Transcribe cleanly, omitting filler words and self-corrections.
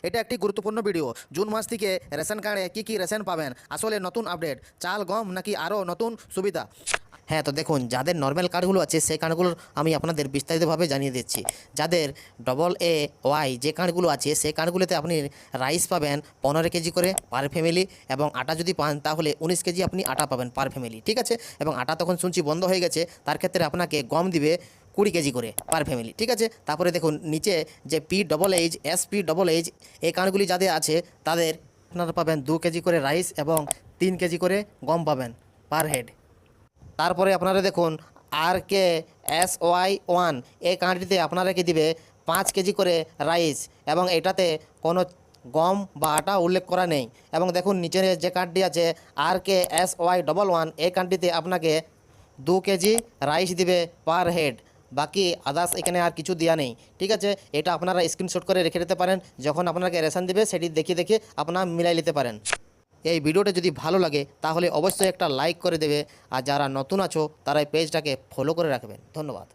এটা একটি গুরুত্বপূর্ণ ভিডিও। জুন মাস থেকে রেশন কার্ডে কি রেশন পাবেন, আসলে নতুন আপডেট, চাল গম নাকি আরও নতুন সুবিধা। হ্যাঁ, তো দেখুন, যাদের নর্মাল কার্ডগুলো আছে সেই কার্ডগুলোর আমি আপনাদের বিস্তারিতভাবে জানিয়ে দিচ্ছি। যাদের AA যে কার্ডগুলো আছে সেই কার্ডগুলোতে আপনি রাইস পাবেন 15 কেজি করে পার ফ্যামিলি, এবং আটা যদি পান তাহলে 19 কেজি আপনি আটা পাবেন পার ফ্যামিলি, ঠিক আছে। এবং আটা তখন শুনছি বন্ধ হয়ে গেছে, তার ক্ষেত্রে আপনাকে গম দিবে 20 কেজি করে পার ফ্যামিলি, ঠিক আছে। তারপরে দেখুন নিচে যে PHH SP এই কার্ডগুলি যাদের আছে তাদের আপনারা পাবেন 2 কেজি করে রাইস এবং 3 কেজি করে গম পাবেন পার হেড। তারপরে আপনারা দেখুন RKSY1 এই কার্ডটিতে আপনারাকে দিবে 5 কেজি করে রাইস, এবং এটাতে কোনো গম বা আটা উল্লেখ করা নেই। এবং দেখুন নিচের যে কার্ডটি আছে RKSY11 এই কার্ডটিতে আপনাকে 2 কেজি রাইস দিবে পার হেড, বাকি আদার্স এখানে আর কিছু দেওয়া নেই, ঠিক আছে। এটা আপনারা স্ক্রিনশট করে রেখে দিতে পারেন, যখন আপনাকে রেশন দেবে সেটি দেখে আপনারা মিলাই নিতে পারেন। এই ভিডিওটা যদি ভালো লাগে তাহলে অবশ্যই একটা লাইক করে দেবে, আর যারা নতুন আছো তারা এই পেজটাকে ফলো করে রাখবেন। ধন্যবাদ।